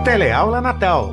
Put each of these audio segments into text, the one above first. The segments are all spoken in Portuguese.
Teleaula Natal.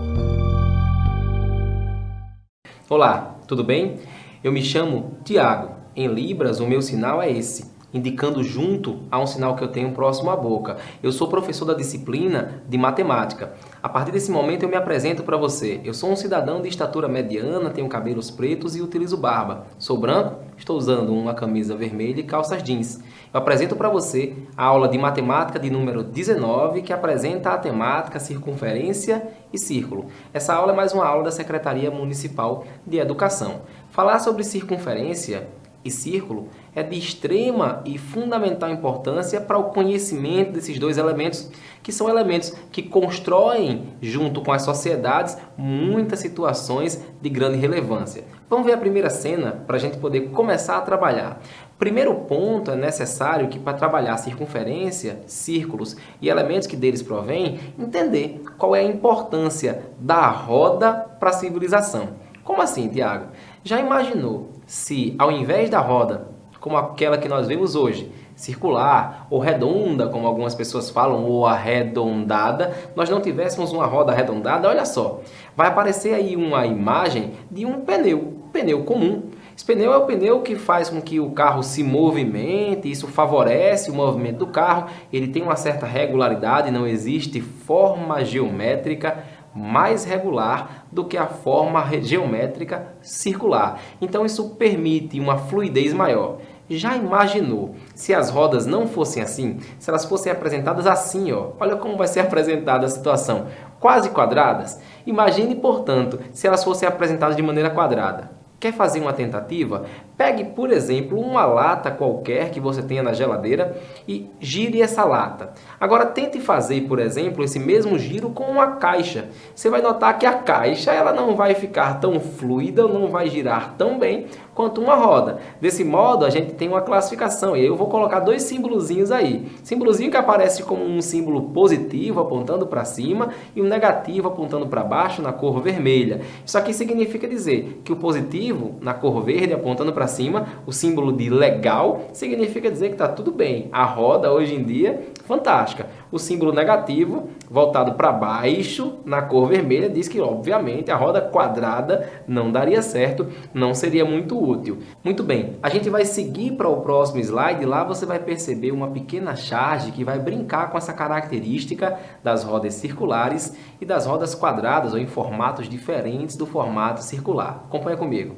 Olá, tudo bem? Eu me chamo Tiago. Em Libras, o meu sinal é esse, indicando junto a um sinal que eu tenho próximo à boca. Eu sou professor da disciplina de matemática. A partir desse momento eu me apresento para você. Eu sou um cidadão de estatura mediana, tenho cabelos pretos e utilizo barba. Sou branco, estou usando uma camisa vermelha e calças jeans. Eu apresento para você a aula de matemática de número 19, que apresenta a temática circunferência e círculo. Essa aula é mais uma aula da Secretaria Municipal de Educação. Falar sobre circunferência e círculo é de extrema e fundamental importância para o conhecimento desses dois elementos, que são elementos que constroem, junto com as sociedades, muitas situações de grande relevância. Vamos ver a primeira cena para a gente poder começar a trabalhar. Primeiro ponto é necessário que, para trabalhar circunferência, círculos e elementos que deles provêm, entender qual é a importância da roda para a civilização. Como assim, Tiago? Já imaginou se, ao invés da roda, como aquela que nós vemos hoje, circular ou redonda, como algumas pessoas falam, ou arredondada, nós não tivéssemos uma roda arredondada? Olha só, vai aparecer aí uma imagem de um pneu comum. Esse pneu é o pneu que faz com que o carro se movimente, isso favorece o movimento do carro, ele tem uma certa regularidade, não existe forma geométrica mais regular do que a forma geométrica circular. Então isso permite uma fluidez maior. Já imaginou se as rodas não fossem assim? Se elas fossem apresentadas assim, ó. Olha como vai ser apresentada a situação. Quase quadradas? Imagine, portanto, se elas fossem apresentadas de maneira quadrada. Quer fazer uma tentativa? Pegue, por exemplo, uma lata qualquer que você tenha na geladeira e gire essa lata. Agora tente fazer, por exemplo, esse mesmo giro com uma caixa. Você vai notar que a caixa ela não vai ficar tão fluida, não vai girar tão bem quanto uma roda. Desse modo, a gente tem uma classificação. E eu vou colocar dois símbolozinhos aí. Símbolozinho que aparece como um símbolo positivo apontando para cima e um negativo apontando para baixo na cor vermelha. Isso aqui significa dizer que o positivo na cor verde apontando para cima, o símbolo de legal, significa dizer que está tudo bem. A roda hoje em dia, fantástica. O símbolo negativo, voltado para baixo, na cor vermelha, diz que, obviamente, a roda quadrada não daria certo, não seria muito útil. Muito bem, a gente vai seguir para o próximo slide. Lá você vai perceber uma pequena charge que vai brincar com essa característica das rodas circulares e das rodas quadradas, ou em formatos diferentes do formato circular. Acompanha comigo.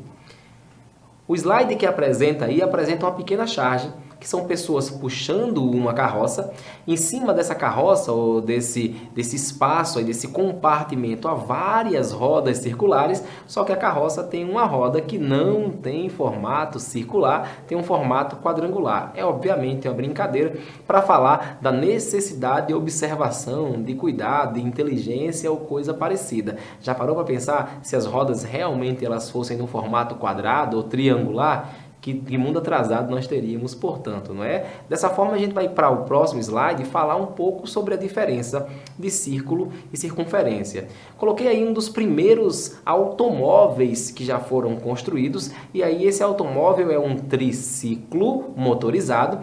O slide que apresenta aí apresenta uma pequena charge, que são pessoas puxando uma carroça. Em cima dessa carroça, ou desse espaço, desse compartimento, há várias rodas circulares, só que a carroça tem uma roda que não tem formato circular, tem um formato quadrangular. É obviamente uma brincadeira para falar da necessidade de observação, de cuidado, de inteligência ou coisa parecida. Já parou para pensar se as rodas realmente elas fossem no formato quadrado ou triangular? Que mundo atrasado nós teríamos, portanto, não é? Dessa forma, a gente vai para o próximo slide falar um pouco sobre a diferença de círculo e circunferência. Coloquei aí um dos primeiros automóveis que já foram construídos, e aí esse automóvel é um triciclo motorizado,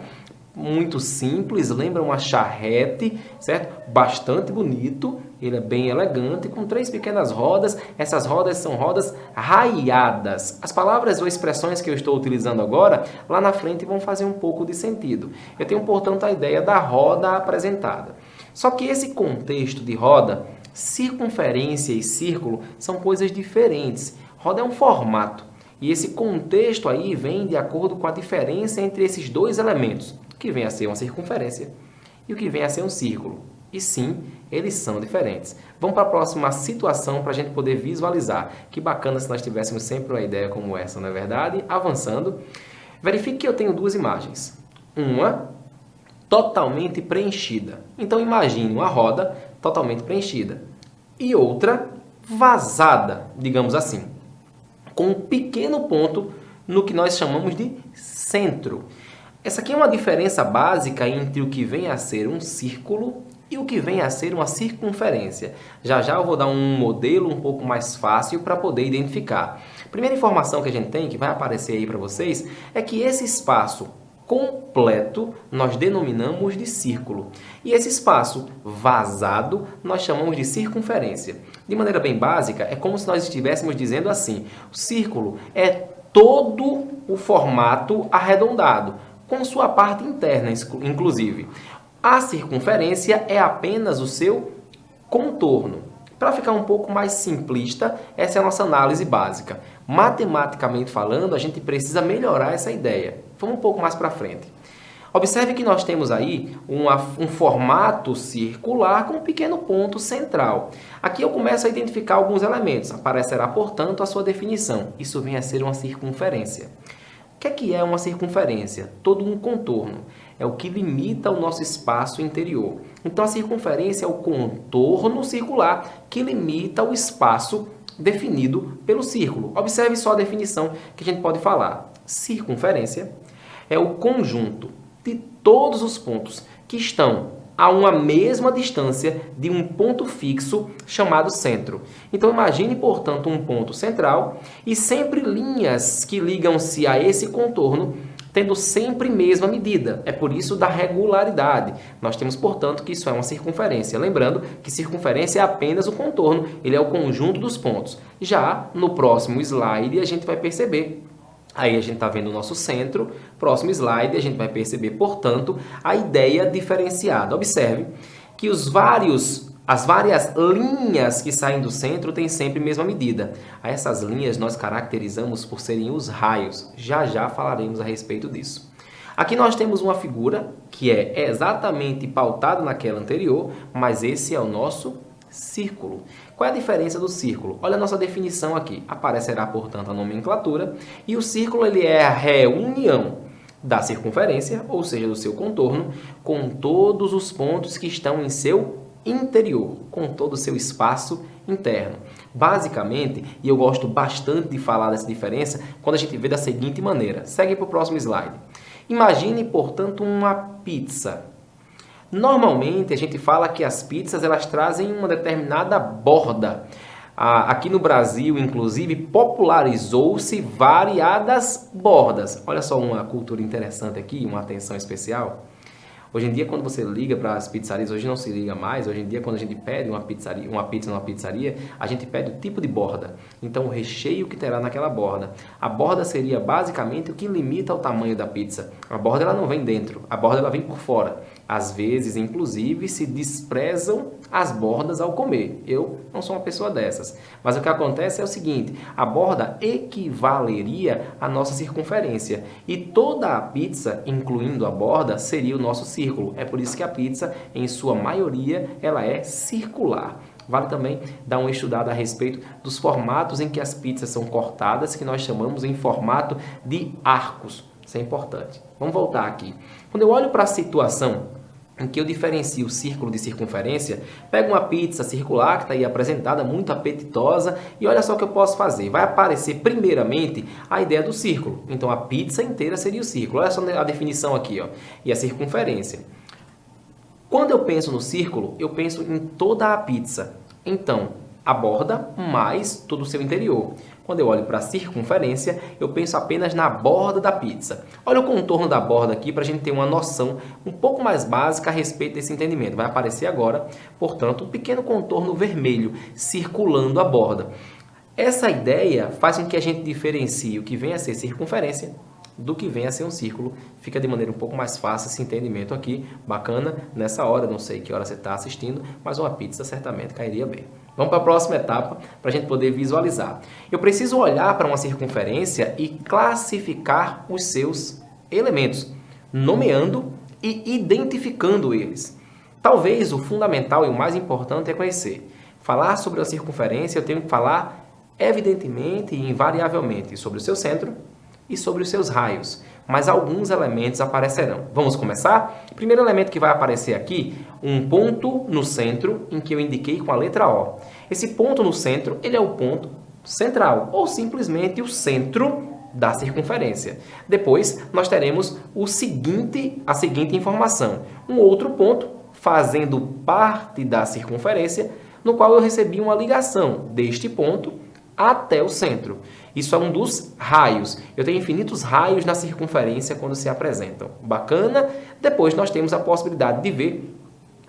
muito simples, lembra uma charrete, certo? Bastante bonito, ele é bem elegante, com 3 pequenas rodas. Essas rodas são rodas raiadas. As palavras ou expressões que eu estou utilizando agora, lá na frente vão fazer um pouco de sentido. Eu tenho, portanto, a ideia da roda apresentada. Só que esse contexto de roda, circunferência e círculo são coisas diferentes. Roda é um formato. E esse contexto aí vem de acordo com a diferença entre esses dois elementos, o que vem a ser uma circunferência e o que vem a ser um círculo. E sim, eles são diferentes. Vamos para a próxima situação para a gente poder visualizar. Que bacana se nós tivéssemos sempre uma ideia como essa, não é verdade? Avançando, verifique que eu tenho duas imagens. Uma totalmente preenchida. Então imagine uma roda totalmente preenchida. E outra vazada, digamos assim, com um pequeno ponto no que nós chamamos de centro. Essa aqui é uma diferença básica entre o que vem a ser um círculo e o que vem a ser uma circunferência. Já já eu vou dar um modelo um pouco mais fácil para poder identificar. A primeira informação que a gente tem, que vai aparecer aí para vocês, é que esse espaço completo nós denominamos de círculo. E esse espaço vazado nós chamamos de circunferência. De maneira bem básica, é como se nós estivéssemos dizendo assim: o círculo é todo o formato arredondado, com sua parte interna, inclusive. A circunferência é apenas o seu contorno. Para ficar um pouco mais simplista, essa é a nossa análise básica. Matematicamente falando, a gente precisa melhorar essa ideia. Vamos um pouco mais para frente. Observe que nós temos aí um formato circular com um pequeno ponto central. Aqui eu começo a identificar alguns elementos. Aparecerá, portanto, a sua definição. Isso vem a ser uma circunferência. O que é uma circunferência? Todo um contorno. É o que limita o nosso espaço interior. Então, a circunferência é o contorno circular que limita o espaço definido pelo círculo. Observe só a definição que a gente pode falar. Circunferência é o conjunto de todos os pontos que estão a uma mesma distância de um ponto fixo chamado centro. Então, imagine, portanto, um ponto central e sempre linhas que ligam-se a esse contorno tendo sempre mesma medida. É por isso da regularidade. Nós temos, portanto, que isso é uma circunferência. Lembrando que circunferência é apenas o contorno, ele é o conjunto dos pontos. Já no próximo slide a gente vai perceber. Aí a gente está vendo o nosso centro. Próximo slide a gente vai perceber, portanto, a ideia diferenciada. Observe que as várias linhas que saem do centro têm sempre a mesma medida. A essas linhas nós caracterizamos por serem os raios. Já já falaremos a respeito disso. Aqui nós temos uma figura que é exatamente pautada naquela anterior, mas esse é o nosso círculo. Qual é a diferença do círculo? Olha a nossa definição aqui. Aparecerá, portanto, a nomenclatura. E o círculo ele é a reunião da circunferência, ou seja, do seu contorno, com todos os pontos que estão em seu interior, com todo o seu espaço interno. Basicamente, e eu gosto bastante de falar dessa diferença, quando a gente vê da seguinte maneira. Segue para o próximo slide. Imagine, portanto, uma pizza. Normalmente, a gente fala que as pizzas elas trazem uma determinada borda. Aqui no Brasil, inclusive, popularizou-se variadas bordas. Olha só uma cultura interessante aqui, uma atenção especial. Hoje em dia, quando você liga para as pizzarias, hoje não se liga mais, hoje em dia, quando a gente pede uma pizza numa pizzaria, a gente pede o tipo de borda. Então, o recheio que terá naquela borda. A borda seria basicamente o que limita o tamanho da pizza. A borda ela não vem dentro, a borda ela vem por fora. Às vezes, inclusive, se desprezam as bordas ao comer. Eu não sou uma pessoa dessas. Mas o que acontece é o seguinte, a borda equivaleria à nossa circunferência. E toda a pizza, incluindo a borda, seria o nosso círculo. É por isso que a pizza, em sua maioria, ela é circular. Vale também dar uma estudada a respeito dos formatos em que as pizzas são cortadas, que nós chamamos em formato de arcos. Isso é importante. Vamos voltar aqui. Quando eu olho para a situação em que eu diferencio o círculo de circunferência, pego uma pizza circular que está aí apresentada, muito apetitosa, e olha só o que eu posso fazer. Vai aparecer primeiramente a ideia do círculo. Então a pizza inteira seria o círculo. Olha só a definição aqui, ó, e a circunferência. Quando eu penso no círculo, eu penso em toda a pizza. Então, a borda mais todo o seu interior. Quando eu olho para a circunferência, eu penso apenas na borda da pizza. Olha o contorno da borda aqui para a gente ter uma noção um pouco mais básica a respeito desse entendimento. Vai aparecer agora, portanto, um pequeno contorno vermelho circulando a borda. Essa ideia faz com que a gente diferencie o que vem a ser circunferência do que vem a ser um círculo. Fica de maneira um pouco mais fácil esse entendimento aqui. Bacana nessa hora, não sei que hora você está assistindo, mas uma pizza certamente cairia bem. Vamos para a próxima etapa para a gente poder visualizar. Eu preciso olhar para uma circunferência e classificar os seus elementos, nomeando e identificando eles. Talvez o fundamental e o mais importante é conhecer. Falar sobre a circunferência, eu tenho que falar evidentemente e invariavelmente sobre o seu centro e sobre os seus raios, mas alguns elementos aparecerão. Vamos começar? O primeiro elemento que vai aparecer aqui, um ponto no centro em que eu indiquei com a letra O. Esse ponto no centro, ele é o ponto central, ou simplesmente o centro da circunferência. Depois, nós teremos a seguinte informação. Um outro ponto, fazendo parte da circunferência, no qual eu recebi uma ligação deste ponto até o centro. Isso é um dos raios. Eu tenho infinitos raios na circunferência quando se apresentam. Bacana? Depois nós temos a possibilidade de ver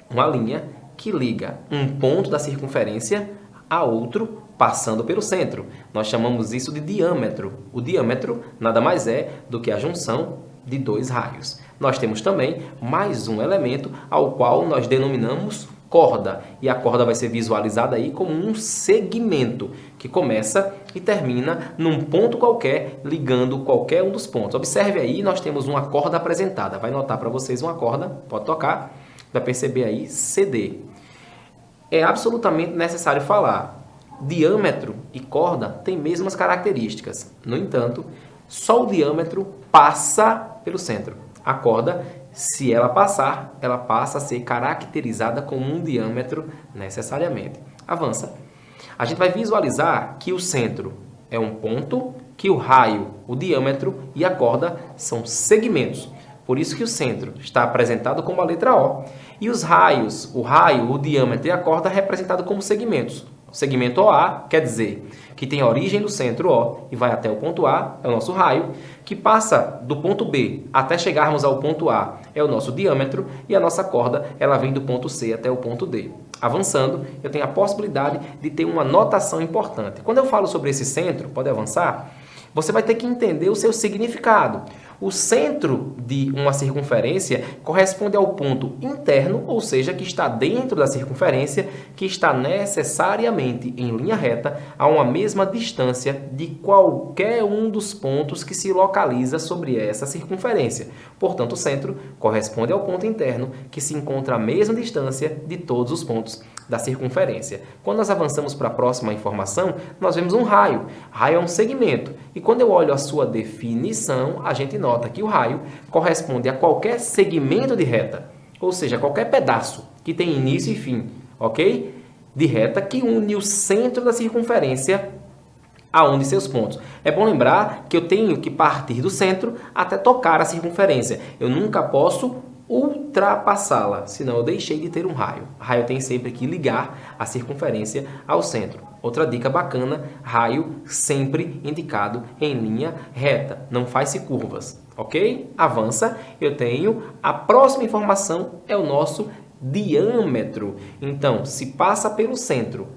uma linha que liga um ponto da circunferência a outro passando pelo centro. Nós chamamos isso de diâmetro. O diâmetro nada mais é do que a junção de dois raios. Nós temos também mais um elemento ao qual nós denominamos corda. E a corda vai ser visualizada aí como um segmento que começa e termina num ponto qualquer, ligando qualquer um dos pontos. Observe aí, nós temos uma corda apresentada. Vai notar para vocês uma corda, pode tocar, vai perceber aí CD. É absolutamente necessário falar. Diâmetro e corda têm mesmas características. No entanto, só o diâmetro passa pelo centro. A corda, se ela passar, ela passa a ser caracterizada como um diâmetro necessariamente. Avança. A gente vai visualizar que o centro é um ponto, que o raio, o diâmetro e a corda são segmentos. Por isso que o centro está apresentado como a letra O. E os raios, o raio, o diâmetro e a corda representados como segmentos. O segmento OA quer dizer que tem a origem do centro O e vai até o ponto A, é o nosso raio, que passa do ponto B até chegarmos ao ponto A, é o nosso diâmetro, e a nossa corda ela vem do ponto C até o ponto D. Avançando, eu tenho a possibilidade de ter uma notação importante. Quando eu falo sobre esse centro, pode avançar, você vai ter que entender o seu significado. O centro de uma circunferência corresponde ao ponto interno, ou seja, que está dentro da circunferência, que está necessariamente em linha reta a uma mesma distância de qualquer um dos pontos que se localiza sobre essa circunferência. Portanto, o centro corresponde ao ponto interno, que se encontra à mesma distância de todos os pontos da circunferência. Quando nós avançamos para a próxima informação, nós vemos um raio. Raio é um segmento. E quando eu olho a sua definição, a gente nota que o raio corresponde a qualquer segmento de reta, ou seja, qualquer pedaço que tem início e fim, ok? De reta que une o centro da circunferência a um de seus pontos. É bom lembrar que eu tenho que partir do centro até tocar a circunferência. Eu nunca posso ultrapassá-la, senão eu deixei de ter um raio. Raio tem sempre que ligar a circunferência ao centro. Outra dica bacana, raio sempre indicado em linha reta, não faz-se curvas, ok? Avança, eu tenho, a próxima informação é o nosso diâmetro. Então, se passa pelo centro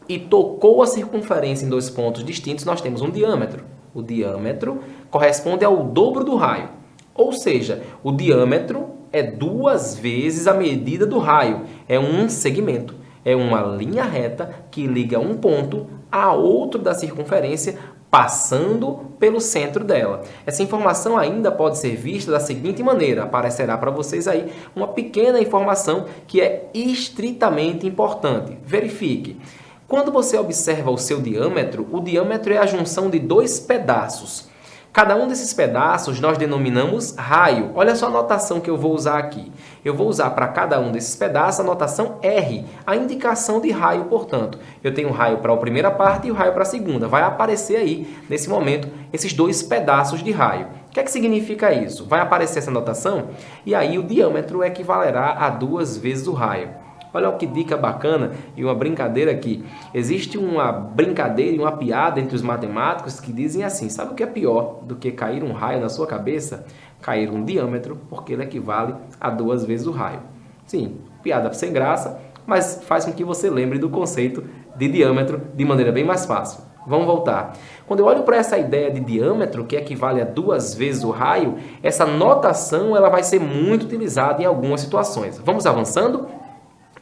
e tocou a circunferência em dois pontos distintos, nós temos um diâmetro. O diâmetro corresponde ao dobro do raio, ou seja, o diâmetro é 2 vezes a medida do raio, é um segmento. É uma linha reta que liga um ponto a outro da circunferência, passando pelo centro dela. Essa informação ainda pode ser vista da seguinte maneira. Aparecerá para vocês aí uma pequena informação que é estritamente importante. Verifique. Quando você observa o seu diâmetro, o diâmetro é a junção de dois pedaços. Cada um desses pedaços nós denominamos raio. Olha só a notação que eu vou usar aqui. Eu vou usar para cada um desses pedaços a notação R, a indicação de raio, portanto. Eu tenho raio para a primeira parte e o raio para a segunda. Vai aparecer aí, nesse momento, esses dois pedaços de raio. O que é que significa isso? Vai aparecer essa notação e aí o diâmetro equivalerá a 2 vezes o raio. Olha que dica bacana e uma brincadeira aqui. Existe uma brincadeira e uma piada entre os matemáticos que dizem assim: sabe o que é pior do que cair um raio na sua cabeça? Cair um diâmetro, porque ele equivale a 2 vezes o raio. Sim, piada sem graça, mas faz com que você lembre do conceito de diâmetro de maneira bem mais fácil. Vamos voltar. Quando eu olho para essa ideia de diâmetro, que equivale a 2 vezes o raio, essa notação ela vai ser muito utilizada em algumas situações. Vamos avançando?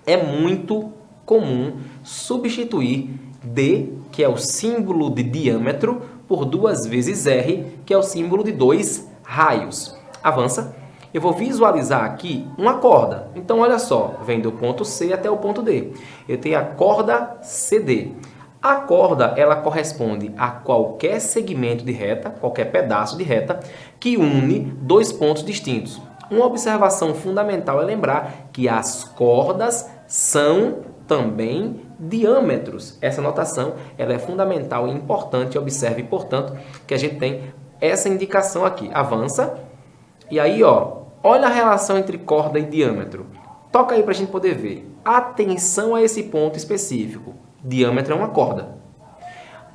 É muito comum substituir D, que é o símbolo de diâmetro, por 2 vezes R, que é o símbolo de 2 raios. Avança. Eu vou visualizar aqui uma corda. Então, olha só, vem do ponto C até o ponto D. Eu tenho a corda CD. A corda, ela corresponde a qualquer segmento de reta, qualquer pedaço de reta, que une dois pontos distintos. Uma observação fundamental é lembrar que as cordas são também diâmetros. Essa notação ela é fundamental e importante. Observe, portanto, que a gente tem essa indicação aqui. Avança. E aí, olha a relação entre corda e diâmetro. Toca aí para a gente poder ver. Atenção a esse ponto específico. Diâmetro é uma corda.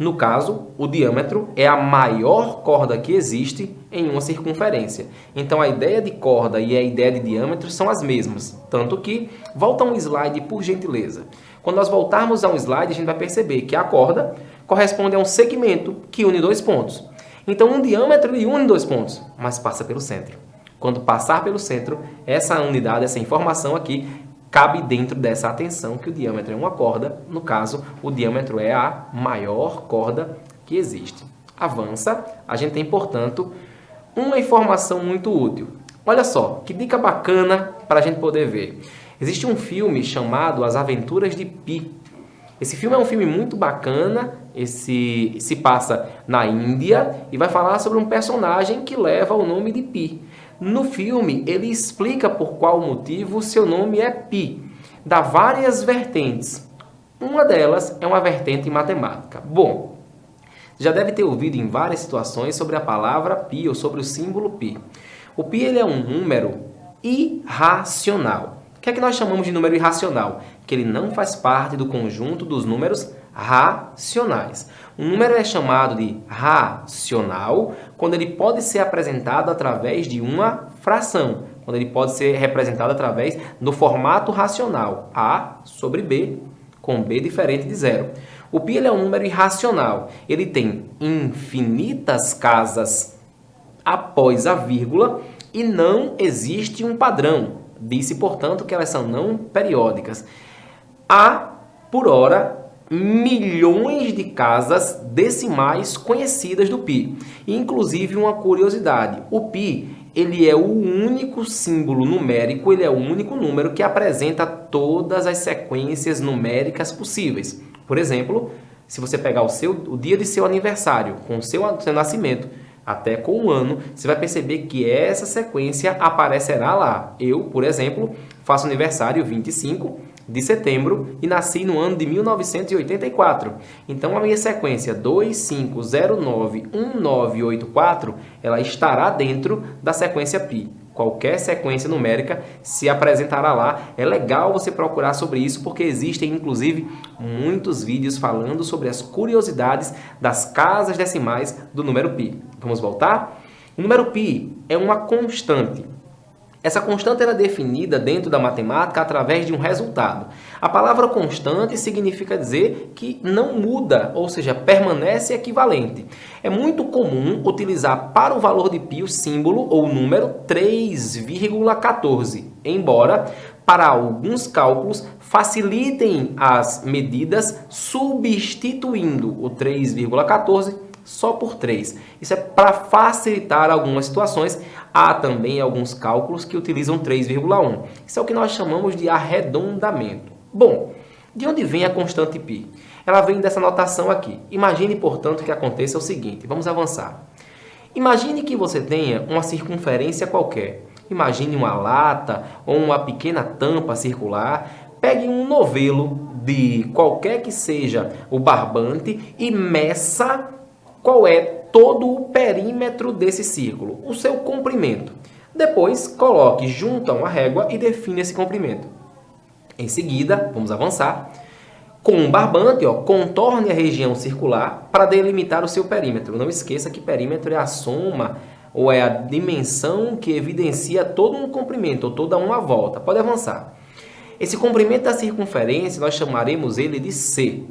No caso, o diâmetro é a maior corda que existe em uma circunferência. Então, a ideia de corda e a ideia de diâmetro são as mesmas. Tanto que, volta um slide, por gentileza. Quando nós voltarmos a um slide, a gente vai perceber que a corda corresponde a um segmento que une dois pontos. Então, um diâmetro ele une dois pontos, mas passa pelo centro. Quando passar pelo centro, essa unidade, essa informação aqui, cabe dentro dessa atenção que o diâmetro é uma corda. No caso, o diâmetro é a maior corda que existe. Avança, a gente tem, portanto, uma informação muito útil. Olha só, que dica bacana para a gente poder ver. Existe um filme chamado As Aventuras de Pi. Esse filme é um filme muito bacana, se passa na Índia e vai falar sobre um personagem que leva o nome de Pi. No filme, ele explica por qual motivo o seu nome é Pi. Dá várias vertentes. Uma delas é uma vertente matemática. Bom, já deve ter ouvido em várias situações sobre a palavra Pi ou sobre o símbolo Pi. O Pi ele é um número irracional. O que é que nós chamamos de número irracional? Que ele não faz parte do conjunto dos números racionais. Um número é chamado de racional quando ele pode ser apresentado através de uma fração, quando ele pode ser representado através do formato racional, A sobre B, com B diferente de zero. O pi ele é um número irracional, ele tem infinitas casas após a vírgula e não existe um padrão. Disse, portanto, que elas são não periódicas. Há, por hora, milhões de casas decimais conhecidas do pi. Inclusive, uma curiosidade, o pi ele é o único símbolo numérico, ele é o único número que apresenta todas as sequências numéricas possíveis. Por exemplo, se você pegar o dia de seu aniversário com o seu nascimento, até com um ano, você vai perceber que essa sequência aparecerá lá. Eu, por exemplo, faço aniversário 25 de setembro e nasci no ano de 1984. Então, a minha sequência 25091984, ela estará dentro da sequência pi. Qualquer sequência numérica se apresentará lá. É legal você procurar sobre isso, porque existem, inclusive, muitos vídeos falando sobre as curiosidades das casas decimais do número pi. Vamos voltar? O número pi é uma constante. Essa constante é definida dentro da matemática através de um resultado. A palavra constante significa dizer que não muda, ou seja, permanece equivalente. É muito comum utilizar para o valor de π o símbolo ou número 3,14, embora para alguns cálculos facilitem as medidas substituindo o 3,14 só por 3. Isso é para facilitar algumas situações. Há também alguns cálculos que utilizam 3,1. Isso é o que nós chamamos de arredondamento. Bom, de onde vem a constante π? Ela vem dessa notação aqui. Imagine, portanto, que aconteça o seguinte. Vamos avançar. Imagine que você tenha uma circunferência qualquer. Imagine uma lata ou uma pequena tampa circular. Pegue um novelo de qualquer que seja o barbante e meça qual é todo o perímetro desse círculo, o seu comprimento. Depois, coloque junto a uma régua e define esse comprimento. Em seguida, vamos avançar. Com um barbante, contorne a região circular para delimitar o seu perímetro. Não esqueça que perímetro é a soma ou é a dimensão que evidencia todo um comprimento ou toda uma volta. Pode avançar. Esse comprimento da circunferência, nós chamaremos ele de C.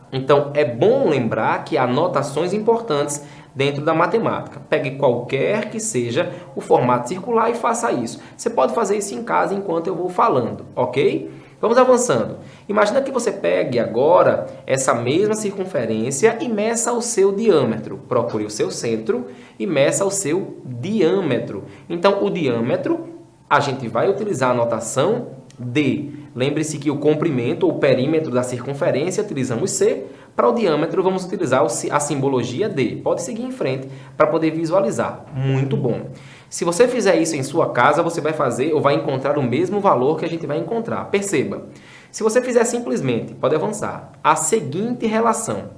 Então, é bom lembrar que há notações importantes dentro da matemática. Pegue qualquer que seja o formato circular e faça isso. Você pode fazer isso em casa enquanto eu vou falando, ok? Vamos avançando. Imagina que você pegue agora essa mesma circunferência e meça o seu diâmetro. Procure o seu centro e meça o seu diâmetro. Então, o diâmetro, a gente vai utilizar a notação D. Lembre-se que o comprimento ou perímetro da circunferência utilizamos C. Para o diâmetro, vamos utilizar a simbologia D. Pode seguir em frente para poder visualizar. Muito bom. Se você fizer isso em sua casa, você vai fazer ou vai encontrar o mesmo valor que a gente vai encontrar. Perceba. Se você fizer simplesmente, pode avançar, a seguinte relação.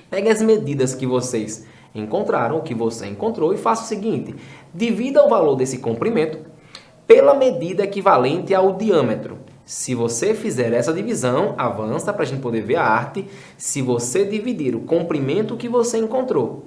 Pegue as medidas que vocês encontraram, que você encontrou, e faça o seguinte. Divida o valor desse comprimento pela medida equivalente ao diâmetro. Se você fizer essa divisão, avança para a gente poder ver a arte. Se você dividir o comprimento que você encontrou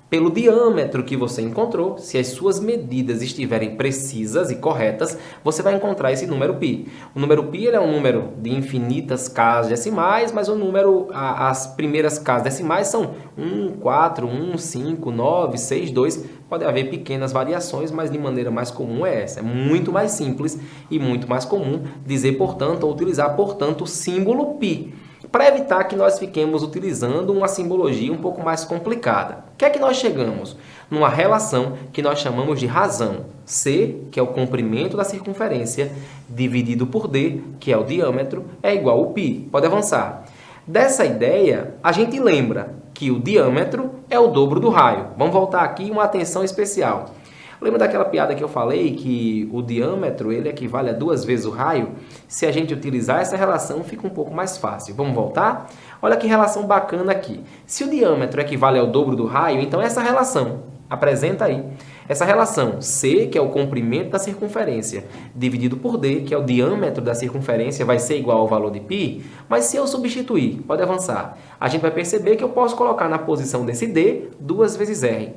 pelo diâmetro que você encontrou, se as suas medidas estiverem precisas e corretas, você vai encontrar esse número π. O número π ele é um número de infinitas casas decimais, mas o número, as primeiras casas decimais são 1, 4, 1, 5, 9, 6, 2. Pode haver pequenas variações, mas de maneira mais comum é essa. É muito mais simples e muito mais comum dizer, portanto, ou utilizar, portanto, o símbolo π, para evitar que nós fiquemos utilizando uma simbologia um pouco mais complicada. O que é que nós chegamos? Numa relação que nós chamamos de razão. C, que é o comprimento da circunferência, dividido por D, que é o diâmetro, é igual ao π. Pode avançar. Dessa ideia, a gente lembra que o diâmetro é o dobro do raio. Vamos voltar aqui uma atenção especial. Lembra daquela piada que eu falei que o diâmetro ele equivale a 2 vezes o raio? Se a gente utilizar essa relação, fica um pouco mais fácil. Vamos voltar? Olha que relação bacana aqui. Se o diâmetro equivale ao dobro do raio, então essa relação, apresenta aí. Essa relação C, que é o comprimento da circunferência, dividido por D, que é o diâmetro da circunferência, vai ser igual ao valor de π. Mas se eu substituir, pode avançar, a gente vai perceber que eu posso colocar na posição desse D 2 vezes R.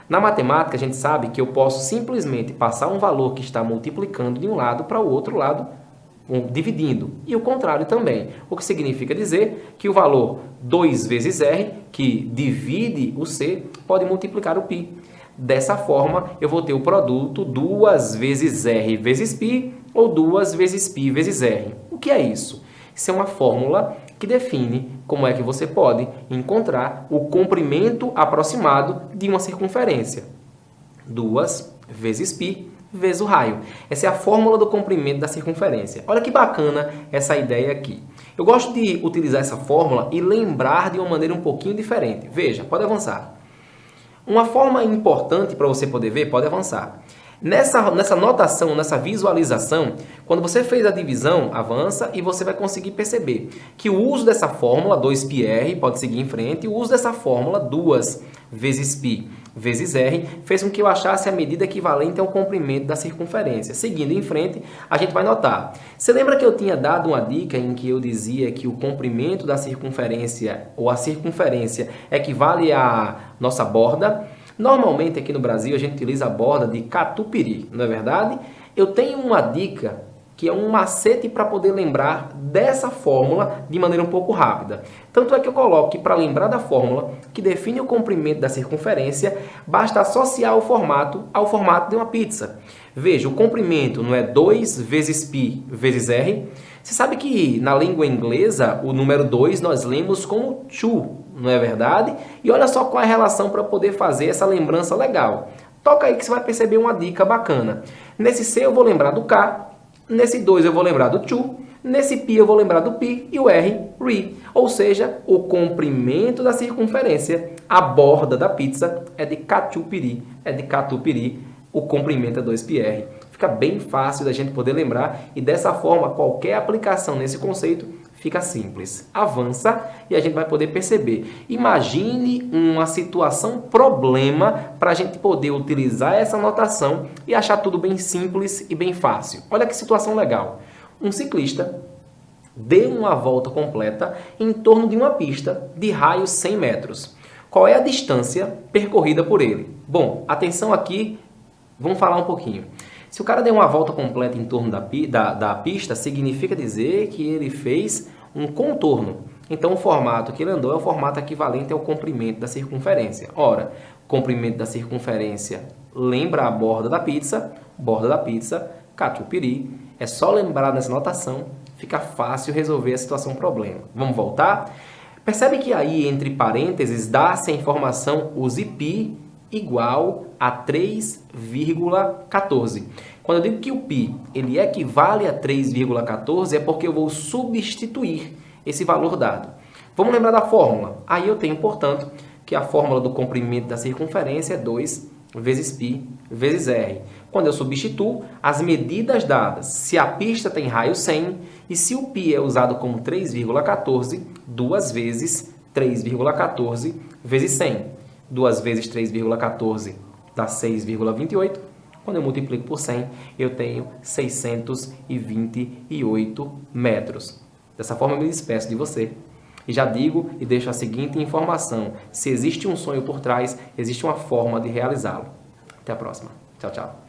Na matemática, a gente sabe que eu posso simplesmente passar um valor que está multiplicando de um lado para o outro lado, dividindo, e o contrário também. O que significa dizer que o valor 2 vezes R, que divide o C, pode multiplicar o π. Dessa forma, eu vou ter o produto 2 vezes R vezes π, ou 2 vezes π vezes R. O que é isso? Isso é uma fórmula que define como é que você pode encontrar o comprimento aproximado de uma circunferência. 2 vezes π vezes o raio. Essa é a fórmula do comprimento da circunferência. Olha que bacana essa ideia aqui. Eu gosto de utilizar essa fórmula e lembrar de uma maneira um pouquinho diferente. Veja, pode avançar. Uma forma importante para você poder ver, pode avançar. Nessa notação, nessa visualização, quando você fez a divisão, avança e você vai conseguir perceber que o uso dessa fórmula, 2πr, pode seguir em frente, e o uso dessa fórmula, 2 vezes π vezes r, fez com que eu achasse a medida equivalente ao comprimento da circunferência. Seguindo em frente, a gente vai notar. Você lembra que eu tinha dado uma dica em que eu dizia que o comprimento da circunferência, ou a circunferência, equivale à nossa borda? Normalmente aqui no Brasil a gente utiliza a borda de catupiry, não é verdade? Eu tenho uma dica que é um macete para poder lembrar dessa fórmula de maneira um pouco rápida. Tanto é que eu coloco que para lembrar da fórmula que define o comprimento da circunferência, basta associar o formato ao formato de uma pizza. Veja, o comprimento não é 2 vezes π vezes r. Você sabe que na língua inglesa o número 2 nós lemos como two, não é verdade? E olha só qual é a relação para poder fazer essa lembrança legal. Toca aí que você vai perceber uma dica bacana. Nesse C eu vou lembrar do K, nesse 2 eu vou lembrar do to, nesse π eu vou lembrar do π e o r, re. Ou seja, o comprimento da circunferência, a borda da pizza é de catupiry, o comprimento é 2πr. Fica bem fácil da gente poder lembrar e dessa forma qualquer aplicação nesse conceito fica simples. Avança e a gente vai poder perceber. Imagine uma situação problema para a gente poder utilizar essa notação e achar tudo bem simples e bem fácil. Olha que situação legal. Um ciclista deu uma volta completa em torno de uma pista de raio 100 metros. Qual é a distância percorrida por ele? Bom, atenção aqui, vamos falar um pouquinho. Se o cara deu uma volta completa em torno da pista, significa dizer que ele fez um contorno. Então, o formato que ele andou é o formato equivalente ao comprimento da circunferência. Ora, comprimento da circunferência lembra a borda da pizza, catupiry. É só lembrar nessa notação, fica fácil resolver a situação problema. Vamos voltar? Percebe que aí, entre parênteses, dá-se a informação use π igual a 3,14. Quando eu digo que o π ele equivale a 3,14 é porque eu vou substituir esse valor dado. Vamos lembrar da fórmula? Aí eu tenho, portanto, que a fórmula do comprimento da circunferência é 2 vezes π vezes r. Quando eu substituo as medidas dadas, se a pista tem raio 100 e se o π é usado como 3,14, 2 vezes 3,14 vezes 100. 2 vezes 3,14 dá 6,28. Quando eu multiplico por 100, eu tenho 628 metros. Dessa forma, eu me despeço de você. E já digo e deixo a seguinte informação: se existe um sonho por trás, existe uma forma de realizá-lo. Até a próxima. Tchau, tchau.